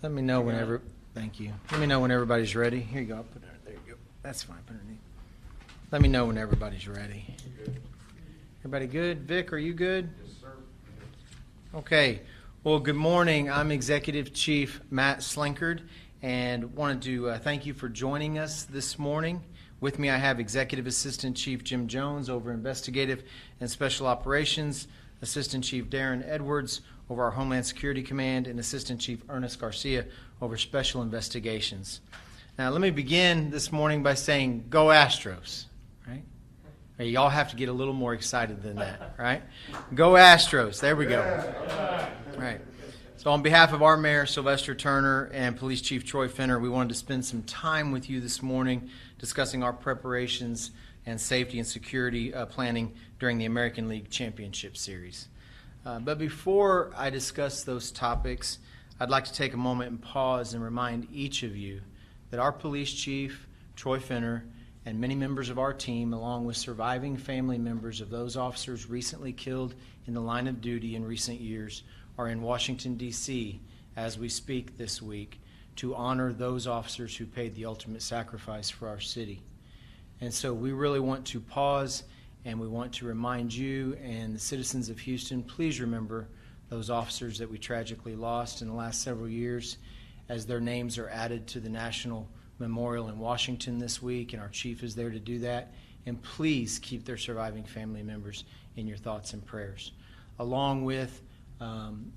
Let me know whenever. Thank you. Let me know when everybody's ready. Here you go. I'll put it there. You go. That's fine. Put it underneath. Let me know when everybody's ready. Everybody good? Vic, are you good? Yes, sir. Okay. Well, good morning. I'm Executive Chief Matt Slinkard, and wanted to thank you for joining us this morning. With me, I have Executive Assistant Chief Jim Jones over Investigative and Special Operations, Assistant Chief Darren Edwards over our Homeland Security Command, and Assistant Chief Ernest Garcia over Special Investigations. Now, let me begin this morning by saying, go Astros, right? Hey, y'all have to get a little more excited than that, right? Go Astros. There we go. All right. So on behalf of our Mayor, Sylvester Turner, and Police Chief Troy Fenner, we wanted to spend some time with you this morning discussing our preparations and safety and security planning during the American League Championship Series. But before I discuss those topics, I'd like to take a moment and pause and remind each of you that our Police Chief, Troy Fenner, and many members of our team, along with surviving family members of those officers recently killed in the line of duty in recent years, are in Washington, D.C. as we speak this week to honor those officers who paid the ultimate sacrifice for our city. And so we really want to pause, and we want to remind you and the citizens of Houston, please remember those officers that we tragically lost in the last several years as their names are added to the National Memorial in Washington this week, and our chief is there to do that. And please keep their surviving family members in your thoughts and prayers, along with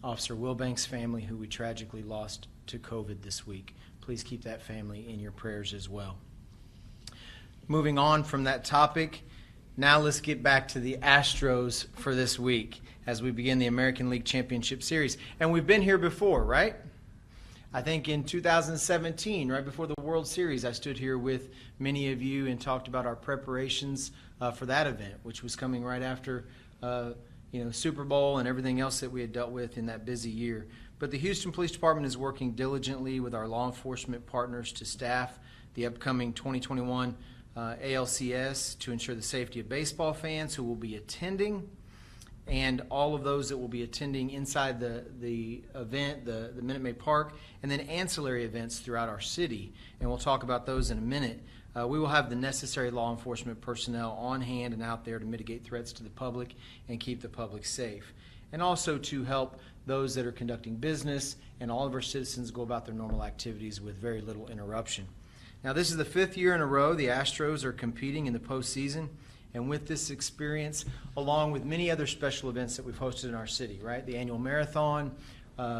Officer Wilbank's family, who we tragically lost to COVID this week. Please keep that family in your prayers as well. Moving on from that topic, now let's get back to the Astros for this week as we begin the American League Championship Series. And we've been here before, right? I think in 2017, right before the World Series, I stood here with many of you and talked about our preparations for that event, which was coming right after Super Bowl and everything else that we had dealt with in that busy year. But the Houston Police Department is working diligently with our law enforcement partners to staff the upcoming 2021 ALCS to ensure the safety of baseball fans who will be attending, and all of those that will be attending inside the event, the Minute Maid Park, and then ancillary events throughout our city. And we'll talk about those in a minute. We will have the necessary law enforcement personnel on hand and out there to mitigate threats to the public and keep the public safe, and also to help those that are conducting business and all of our citizens go about their normal activities with very little interruption. Now, this is the 5th year in a row the Astros are competing in the postseason, and with this experience, along with many other special events that we've hosted in our city, right? The annual marathon,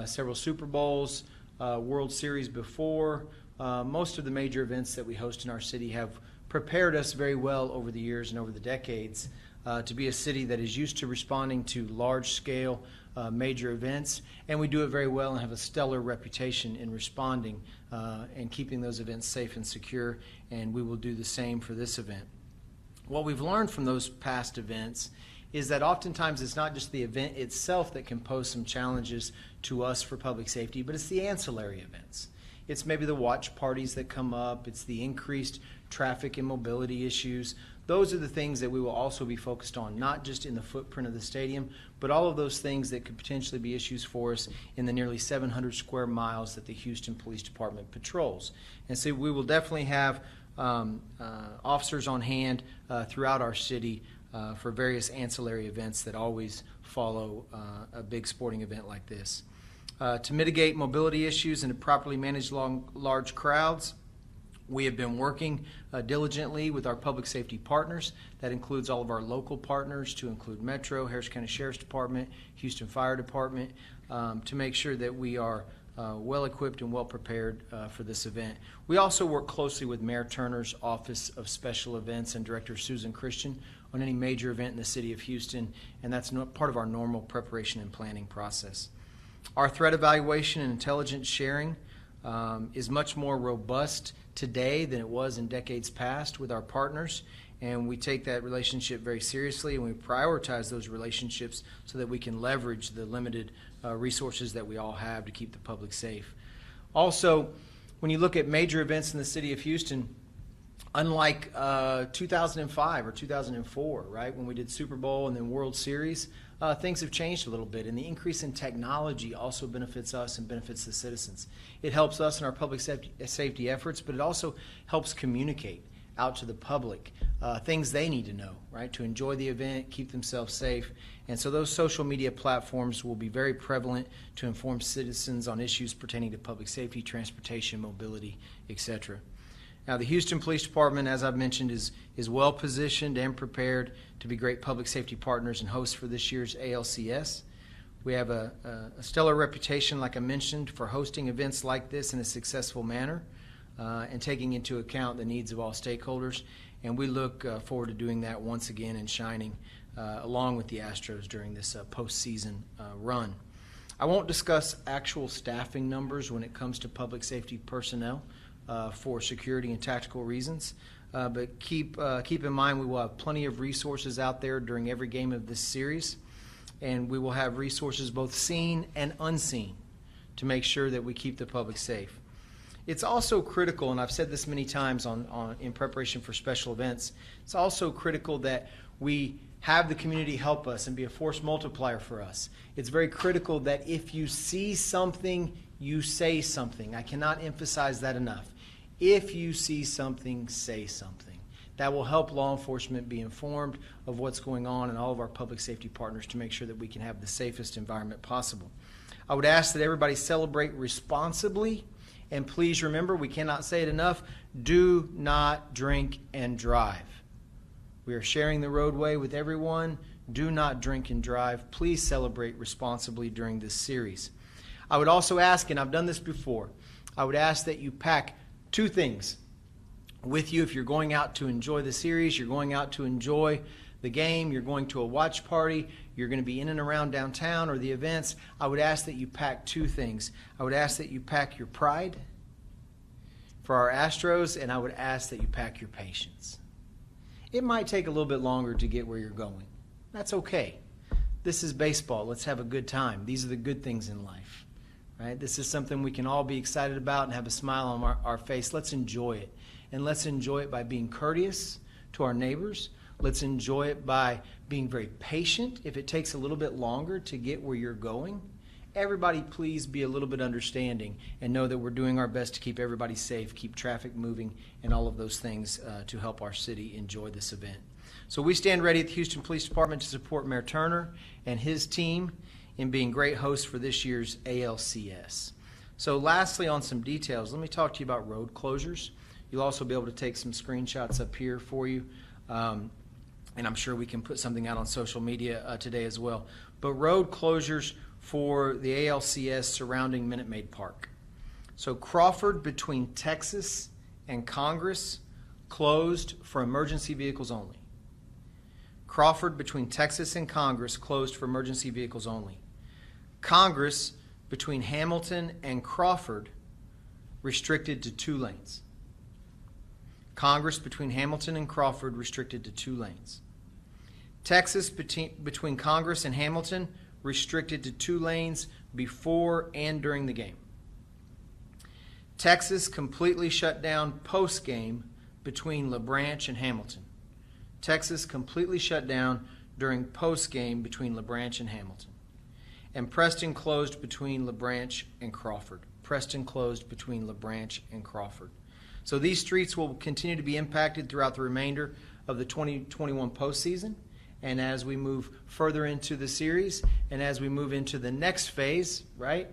several Super Bowls, World Series before, most of the major events that we host in our city have prepared us very well over the years and over the decades to be a city that is used to responding to large-scale major events, and we do it very well and have a stellar reputation in responding and keeping those events safe and secure, and we will do the same for this event. What we've learned from those past events is that oftentimes it's not just the event itself that can pose some challenges to us for public safety, but it's the ancillary events. It's maybe the watch parties that come up. It's the increased traffic and mobility issues. Those are the things that we will also be focused on, not just in the footprint of the stadium, but all of those things that could potentially be issues for us in the nearly 700 square miles that the Houston Police Department patrols. And so we will definitely have officers on hand throughout our city for various ancillary events that always follow a big sporting event like this. To mitigate mobility issues and to properly manage large crowds, we have been working diligently with our public safety partners. That includes all of our local partners, to include Metro, Harris County Sheriff's Department, Houston Fire Department, to make sure that we are well equipped and well prepared for this event. We also work closely with Mayor Turner's Office of Special Events and Director Susan Christian on any major event in the city of Houston, and that's part of our normal preparation and planning process. Our threat evaluation and intelligence sharing is much more robust today than it was in decades past with our partners, and we take that relationship very seriously, and we prioritize those relationships so that we can leverage the limited resources that we all have to keep the public safe. Also, when you look at major events in the city of Houston, unlike 2005 or 2004, right, when we did Super Bowl and then World Series, things have changed a little bit, and the increase in technology also benefits us and benefits the citizens. It helps us in our public safety efforts, but it also helps communicate out to the public things they need to know, right, to enjoy the event, keep themselves safe. And so those social media platforms will be very prevalent to inform citizens on issues pertaining to public safety, transportation, mobility, etc. Now, the Houston Police Department, as I've mentioned, is well positioned and prepared to be great public safety partners and hosts for this year's ALCS. We have a stellar reputation, like I mentioned, for hosting events like this in a successful manner and taking into account the needs of all stakeholders. And we look forward to doing that once again and shining along with the Astros during this postseason run. I won't discuss actual staffing numbers when it comes to public safety personnel for security and tactical reasons, but keep in mind we will have plenty of resources out there during every game of this series, and we will have resources both seen and unseen to make sure that we keep the public safe. It's also critical, and I've said this many times in preparation for special events, it's also critical that we have the community help us and be a force multiplier for us. It's very critical that if you see something, you say something. I cannot emphasize that enough. If you see something, say something. That will help law enforcement be informed of what's going on and all of our public safety partners to make sure that we can have the safest environment possible. I would ask that everybody celebrate responsibly, and please remember, we cannot say it enough, do not drink and drive. We are sharing the roadway with everyone. Do not drink and drive. Please celebrate responsibly during this series. I would also ask, and I've done this before, I would ask that you pack 2 things with you if you're going out to enjoy the series, you're going out to enjoy the game, you're going to a watch party, you're going to be in and around downtown or the events. I would ask that you pack 2 things. I would ask that you pack your pride for our Astros, and I would ask that you pack your patience. It might take a little bit longer to get where you're going. That's okay. This is baseball. Let's have a good time. These are the good things in life, right? This is something we can all be excited about and have a smile on our face. Let's enjoy it. And let's enjoy it by being courteous to our neighbors. Let's enjoy it by being very patient if it takes a little bit longer to get where you're going. Everybody please be a little bit understanding and know that we're doing our best to keep everybody safe, keep traffic moving, and all of those things to help our city enjoy this event. So we stand ready at the Houston Police Department to support Mayor Turner and his team in being great hosts for this year's ALCS. So lastly, on some details, let me talk to you about road closures. You'll also be able to take some screenshots up here for you. And I'm sure we can put something out on social media today as well. But road closures for the ALCS surrounding Minute Maid Park. So Crawford between Texas and Congress closed for emergency vehicles only. Crawford between Texas and Congress closed for emergency vehicles only. Congress between Hamilton and Crawford restricted to 2 lanes. Congress between Hamilton and Crawford restricted to 2 lanes. Texas between Congress and Hamilton restricted to 2 lanes before and during the game. Texas completely shut down post-game between LaBranch and Hamilton. Texas completely shut down during post-game between LaBranch and Hamilton. And Preston closed between LaBranch and Crawford. Preston closed between LaBranch and Crawford. So these streets will continue to be impacted throughout the remainder of the 2021 postseason. And as we move further into the series and as we move into the next phase, right,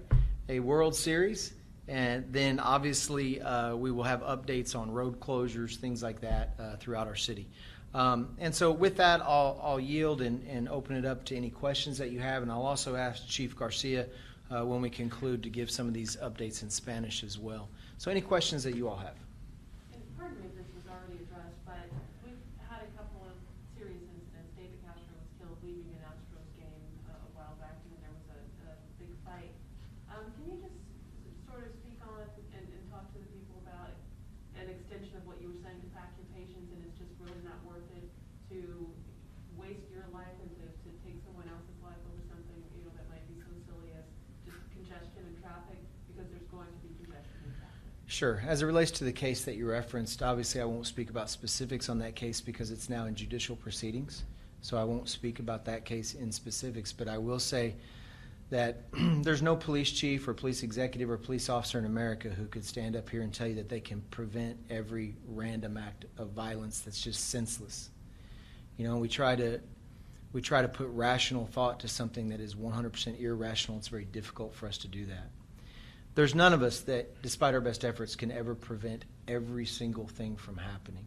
a World Series, and then obviously we will have updates on road closures, things like that throughout our city. And so with that, I'll yield and open it up to any questions that you have. And I'll also ask Chief Garcia when we conclude to give some of these updates in Spanish as well. So any questions that you all have? And pardon me if this was already addressed, but we've had a couple of serious incidents. David Castro was killed leaving an Astros game a while back, and there was a big fight. Can you just sort of speak on and talk to the people about an extension of what you were saying, to pack your patience, and it's just really not worth it to waste your life and to take someone else's life over something, you know, that might be so silly as just congestion in traffic, because there's going to be congestion in traffic. Sure. As it relates to the case that you referenced, obviously I won't speak about specifics on that case because it's now in judicial proceedings. so I won't speak about that case in specifics, but I will say that there's no police chief or police executive or police officer in America who could stand up here and tell you that they can prevent every random act of violence that's just senseless. You know, we try to put rational thought to something that is 100% irrational. It's very difficult for us to do that. There's none of us that, despite our best efforts, can ever prevent every single thing from happening.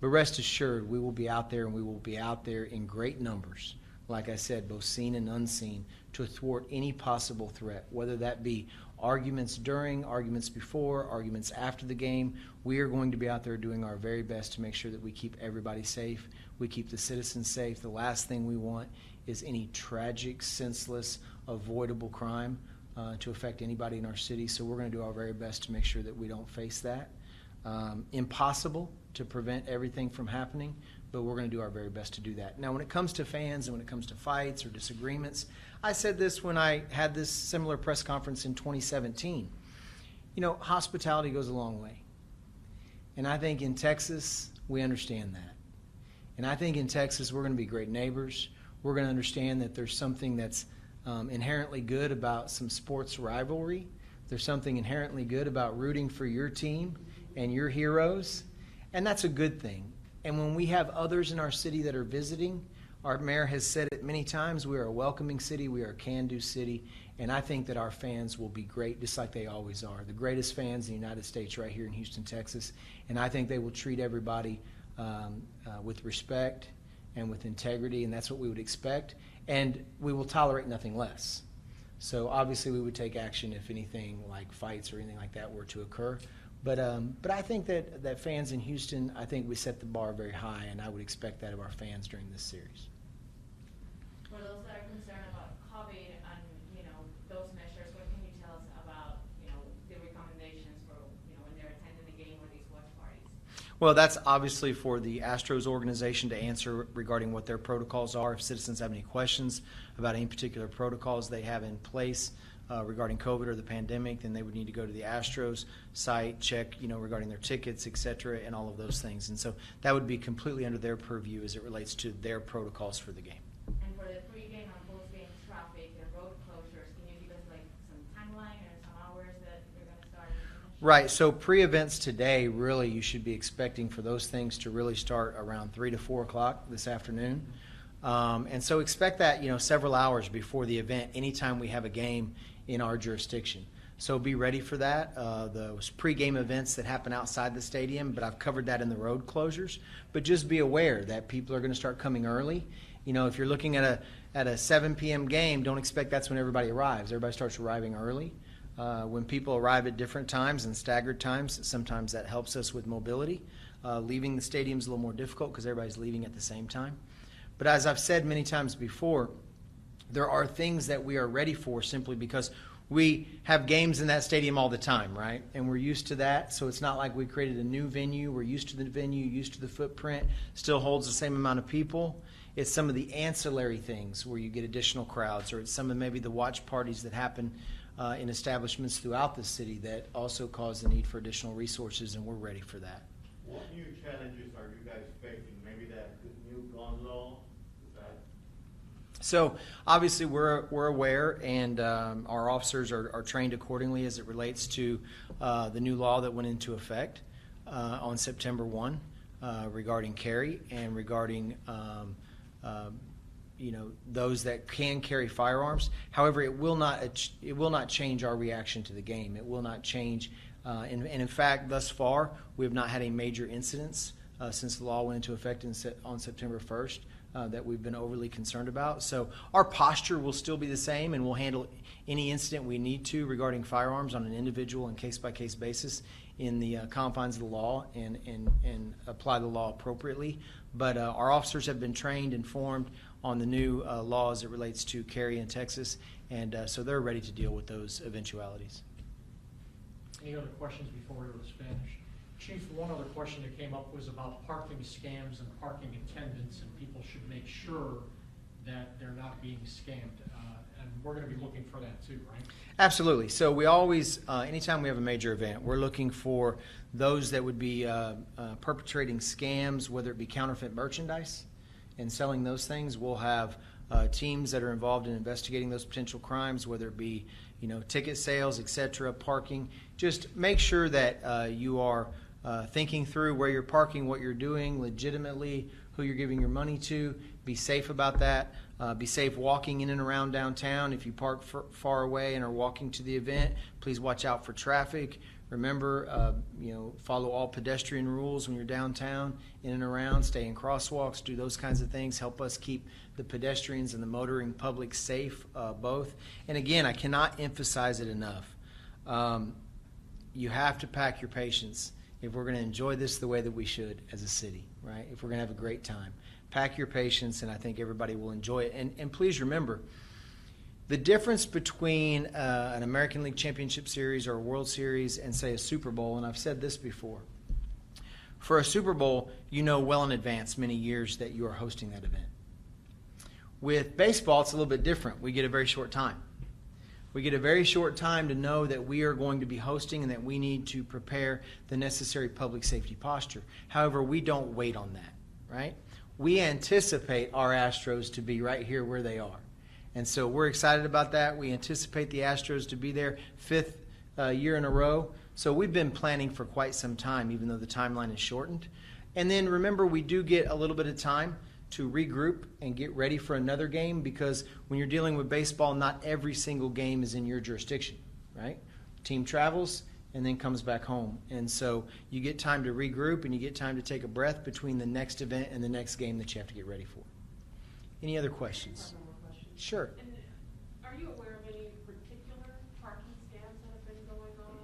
But rest assured, we will be out there, and we will be out there in great numbers, like I said, both seen and unseen, to thwart any possible threat, whether that be arguments during, arguments before, arguments after the game. We are going to be out there doing our very best to make sure that we keep everybody safe, we keep the citizens safe. The last thing we want is any tragic, senseless, avoidable crime to affect anybody in our city. So we're going to do our very best to make sure that we don't face that. Impossible to prevent everything from happening, but we're going to do our very best to do that. Now, when it comes to fans and when it comes to fights or disagreements, I said this when I had this similar press conference in 2017. You know, hospitality goes a long way. And I think in Texas, we understand that. And I think in Texas, we're going to be great neighbors. We're going to understand that there's something that's inherently good about some sports rivalry. There's something inherently good about rooting for your team and your heroes. And that's a good thing. And when we have others in our city that are visiting, our mayor has said it many times, we are a welcoming city, we are a can-do city, and I think that our fans will be great, just like they always are. The greatest fans in the United States right here in Houston, Texas, and I think they will treat everybody with respect and with integrity, and that's what we would expect, and we will tolerate nothing less. So obviously we would take action if anything like fights or anything like that were to occur. But I think that fans in Houston, I think we set the bar very high, and I would expect that of our fans during this series. For those that are concerned about COVID and, you know, those measures, what can you tell us about, you know, the recommendations for, you know, when they're attending the game or these watch parties? Well, that's obviously for the Astros organization to answer regarding what their protocols are. If citizens have any questions about any particular protocols they have in place regarding COVID or the pandemic, then they would need to go to the Astros site, check, you know, regarding their tickets, et cetera, and all of those things. And so that would be completely under their purview as it relates to their protocols for the game. And for the pre-game and post-game traffic and road closures, can you give us like some timeline or some hours that you're going to start? Right. So pre-events today, really, you should be expecting for those things to really start around 3 to 4 o'clock this afternoon. And so expect that, you know, several hours before the event, anytime we have a game in our jurisdiction. So be ready for that. Those pre-game events that happen outside the stadium, but I've covered that in the road closures. But just be aware that people are going to start coming early. You know, if you're looking at a 7 p.m. game, don't expect that's when everybody arrives. Everybody starts arriving early. When people arrive at different times and staggered times, sometimes that helps us with mobility. Leaving the stadium is a little more difficult because everybody's leaving at the same time. But as I've said many times before, there are things that we are ready for simply because we have games in that stadium all the time, right? And we're used to that, so it's not like we created a new venue. We're used to the venue, used to the footprint, still holds the same amount of people. It's some of the ancillary things where you get additional crowds, or it's some of maybe the watch parties that happen in establishments throughout the city that also cause the need for additional resources, and we're ready for that. What new challenges are you guys facing? Maybe that new gun law? So obviously we're aware, and our officers are trained accordingly as it relates to the new law that went into effect on September 1 regarding carry and regarding you know, those that can carry firearms. However, it will not change our reaction to the game. It will not change. And in fact, thus far, we have not had any major incidents since the law went into effect on September 1st. That we've been overly concerned about. So our posture will still be the same, and we'll handle any incident we need to regarding firearms on an individual and case-by-case basis in the confines of the law and apply the law appropriately. But our officers have been trained, informed on the new law as it relates to carry in Texas, and so they're ready to deal with those eventualities. Any other questions before we go to Spanish? Chief, one other question that came up was about parking scams and parking attendants, and people should make sure that they're not being scammed. And we're going to be looking for that too, right? Absolutely. So we always, anytime we have a major event, we're looking for those that would be perpetrating scams, whether it be counterfeit merchandise, and selling those things. We'll have teams that are involved in investigating those potential crimes, whether it be ticket sales, etc., parking. Just make sure that you are thinking through where you're parking, what you're doing legitimately, who you're giving your money to. Be safe about that. Be safe walking in and around downtown. If you park far away and are walking to the event, please watch out for traffic. Remember, follow all pedestrian rules when you're downtown, in and around. Stay in crosswalks. Do those kinds of things. Help us keep the pedestrians and the motoring public safe, both. And again, I cannot emphasize it enough. You have to pack your patience if we're going to enjoy this the way that we should as a city, right? If we're going to have a great time. Pack your patience, and I think everybody will enjoy it. And please remember, the difference between an American League Championship Series or a World Series and, say, a Super Bowl, and I've said this before, for a Super Bowl, you know well in advance, many years, that you are hosting that event. With baseball, it's a little bit different. We get a very short time. We get a very short time to know that we are going to be hosting and that we need to prepare the necessary public safety posture. However, we don't wait on that, right? We anticipate our Astros to be right here where they are. And so we're excited about that. We anticipate the Astros to be there 5th year in a row. So we've been planning for quite some time, even though the timeline is shortened. And then remember, we do get a little bit of time to regroup and get ready for another game, because when you're dealing with baseball, not every single game is in your jurisdiction, right? Team travels and then comes back home. And so you get time to regroup and you get time to take a breath between the next event and the next game that you have to get ready for. Any other questions? I have one more question. Sure. And are you aware of any particular parking scams that have been going on?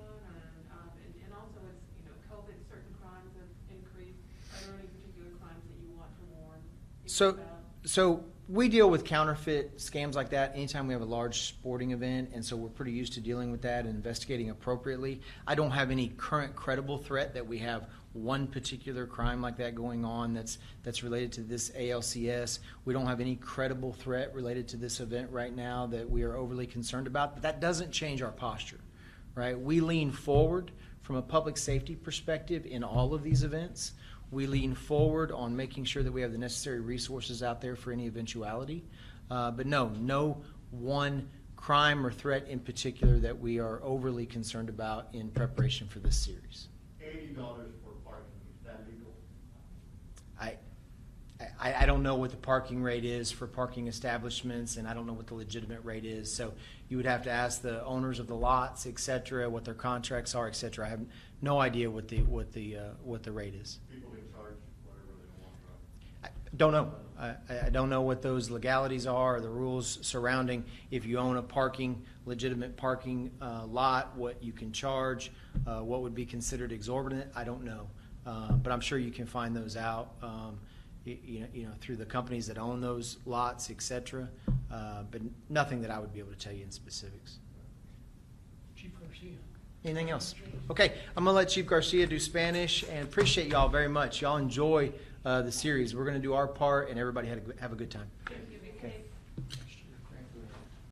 And also, it's, COVID, certain crimes have increased. Are there any particular crimes that you want to warn people about? So we deal with counterfeit scams like that anytime we have a large sporting event, and so we're pretty used to dealing with that and investigating appropriately. I don't have any current credible threat that we have one particular crime like that going on that's related to this ALCS. We don't have any credible threat related to this event right now that we are overly concerned about, but that doesn't change our posture, right? We lean forward from a public safety perspective in all of these events. We lean forward on making sure that we have the necessary resources out there for any eventuality. But no one crime or threat in particular that we are overly concerned about in preparation for this series. $80 for parking, is that legal? I don't know what the parking rate is for parking establishments, and I don't know what the legitimate rate is. So you would have to ask the owners of the lots, et cetera, what their contracts are, et cetera. I have no idea what the rate is. People can charge whatever they want, right? I don't know. I don't know what those legalities are, or the rules surrounding if you own a legitimate parking lot, what you can charge, what would be considered exorbitant. I don't know, but I'm sure you can find those out. Through the companies that own those lots, et cetera, but nothing that I would be able to tell you in specifics. Chief Garcia. Anything else? Okay, I'm going to let Chief Garcia do Spanish, and appreciate y'all very much. Y'all enjoy the series. We're going to do our part, and everybody have a good time.